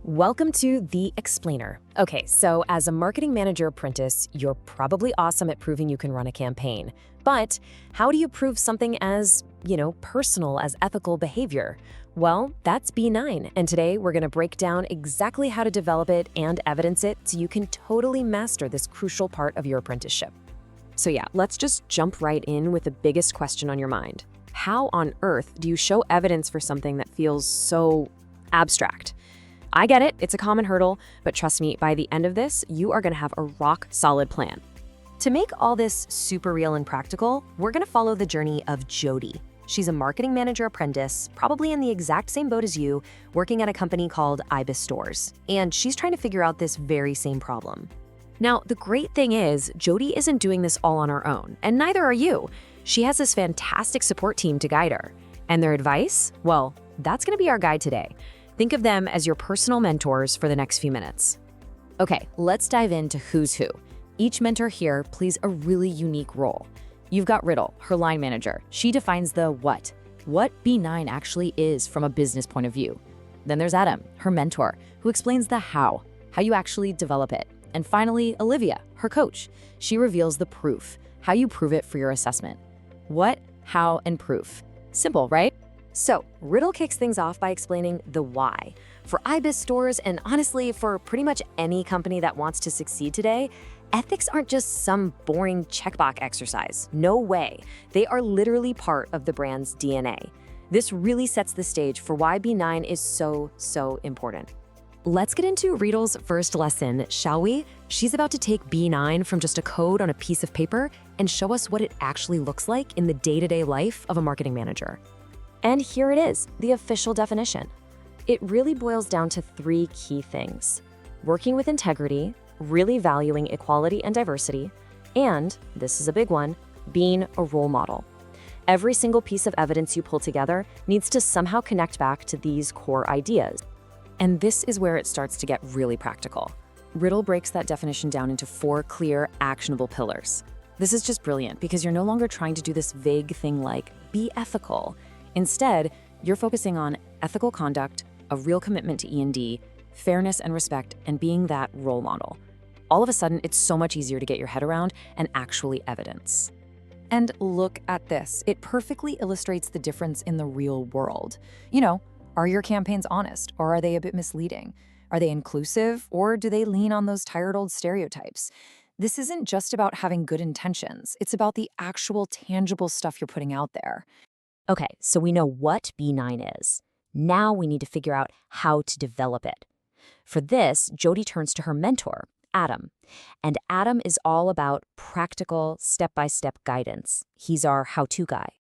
Welcome to The Explainer. Okay, so as a marketing manager apprentice, you're probably awesome at proving you can run a campaign. But how do you prove something as, personal as ethical behavior? Well, that's B9, and today we're going to break down exactly how to develop it and evidence it so you can totally master this crucial part of your apprenticeship. So yeah, let's just jump right in with the biggest question on your mind. How on earth do you show evidence for something that feels so abstract? I get it, it's a common hurdle, but trust me, by the end of this, you are gonna have a rock-solid plan. To make all this super real and practical, we're gonna follow the journey of Jody. She's a marketing manager apprentice, probably in the exact same boat as you, working at a company called IBIS Stores, and she's trying to figure out this very same problem. Now, the great thing is, Jody isn't doing this all on her own, and neither are you. She has this fantastic support team to guide her. And their advice? Well, that's gonna be our guide today. Think of them as your personal mentors for the next few minutes. Okay, let's dive into who's who. Each mentor here plays a really unique role. You've got Riddle, her line manager. She defines the what B9 actually is from a business point of view. Then there's Adam, her mentor, who explains the how you actually develop it. And finally, Olivia, her coach. She reveals the proof, how you prove it for your assessment. What, how, and proof. Simple, right? So, Riddle kicks things off by explaining the why. For IBIS Stores, and honestly, for pretty much any company that wants to succeed today, ethics aren't just some boring checkbox exercise. No way. They are literally part of the brand's DNA. This really sets the stage for why B9 is so important. Let's get into Riddle's first lesson, shall we? She's about to take B9 from just a code on a piece of paper and show us what it actually looks like in the day-to-day life of a marketing manager. And here it is, the official definition. It really boils down to three key things: working with integrity, really valuing equality and diversity, and, this is a big one, being a role model. Every single piece of evidence you pull together needs to somehow connect back to these core ideas. And this is where it starts to get really practical. Riddle breaks that definition down into 4 clear, actionable pillars. This is just brilliant because you're no longer trying to do this vague thing like, be ethical. Instead, you're focusing on ethical conduct, a real commitment to E&D, fairness and respect, and being that role model. All of a sudden, it's so much easier to get your head around and actually evidence. And look at this. It perfectly illustrates the difference in the real world. Are your campaigns honest, or are they a bit misleading? Are they inclusive, or do they lean on those tired old stereotypes? This isn't just about having good intentions. It's about the actual tangible stuff you're putting out there. Okay, so we know what B9 is. Now we need to figure out how to develop it. For this, Jody turns to her mentor, Adam. And Adam is all about practical, step-by-step guidance. He's our how-to guy.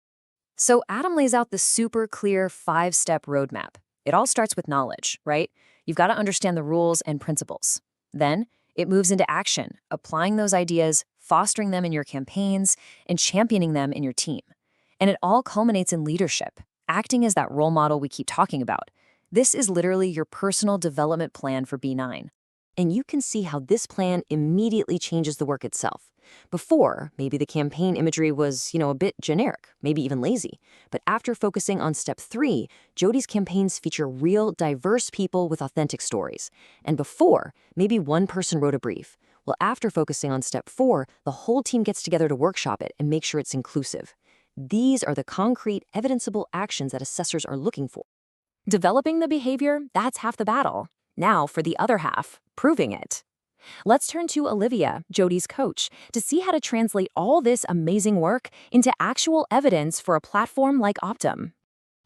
So Adam lays out the super clear 5-step roadmap. It all starts with knowledge, right? You've got to understand the rules and principles. Then it moves into action, applying those ideas, fostering them in your campaigns, and championing them in your team. And it all culminates in leadership, acting as that role model we keep talking about. This is literally your personal development plan for B9. And you can see how this plan immediately changes the work itself. Before, maybe the campaign imagery was, a bit generic, maybe even lazy. But after focusing on step 3, Jody's campaigns feature real, diverse people with authentic stories. And before, maybe one person wrote a brief. Well, after focusing on step 4, the whole team gets together to workshop it and make sure it's inclusive. These are the concrete, evidenceable actions that assessors are looking for. Developing the behavior, that's half the battle. Now for the other half, proving it. Let's turn to Olivia, Jody's coach, to see how to translate all this amazing work into actual evidence for a platform like Optum.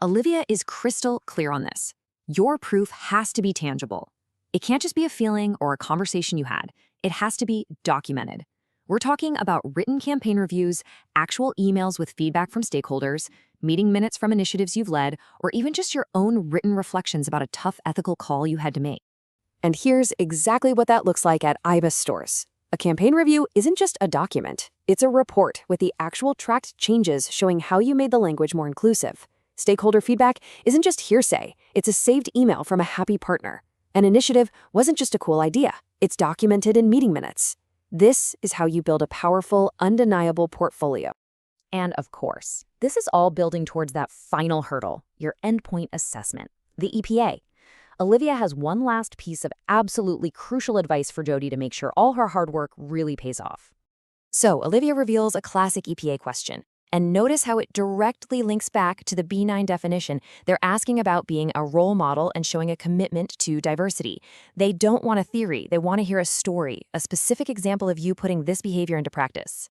Olivia is crystal clear on this. Your proof has to be tangible. It can't just be a feeling or a conversation you had. It has to be documented. We're talking about written campaign reviews, actual emails with feedback from stakeholders, meeting minutes from initiatives you've led, or even just your own written reflections about a tough ethical call you had to make. And here's exactly what that looks like at IBIS Stores. A campaign review isn't just a document. It's a report with the actual tracked changes showing how you made the language more inclusive. Stakeholder feedback isn't just hearsay. It's a saved email from a happy partner. An initiative wasn't just a cool idea. It's documented in meeting minutes. This is how you build a powerful, undeniable portfolio. And of course, this is all building towards that final hurdle, your endpoint assessment, the EPA. Olivia has one last piece of absolutely crucial advice for Jody to make sure all her hard work really pays off. So, Olivia reveals a classic EPA question. And notice how it directly links back to the B9 definition. They're asking about being a role model and showing a commitment to diversity. They don't want a theory. They want to hear a story, a specific example of you putting this behavior into practice.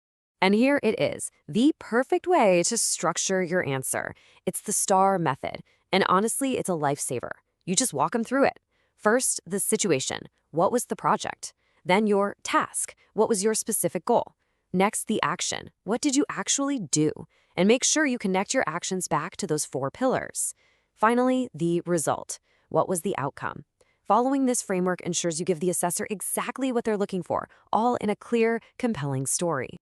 And here it is, the perfect way to structure your answer. It's the STAR method. And honestly, it's a lifesaver. You just walk them through it. First, the situation. What was the project? Then your task. What was your specific goal? Next, the action. What did you actually do? And make sure you connect your actions back to those 4 pillars. Finally, the result. What was the outcome? Following this framework ensures you give the assessor exactly what they're looking for, all in a clear, compelling story.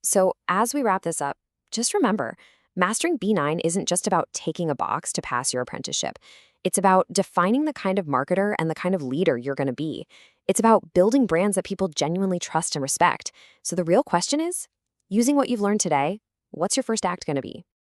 So as we wrap this up, just remember, mastering B9 isn't just about taking a box to pass your apprenticeship. It's about defining the kind of marketer and the kind of leader you're going to be. It's about building brands that people genuinely trust and respect. So the real question is, using what you've learned today, what's your first act going to be?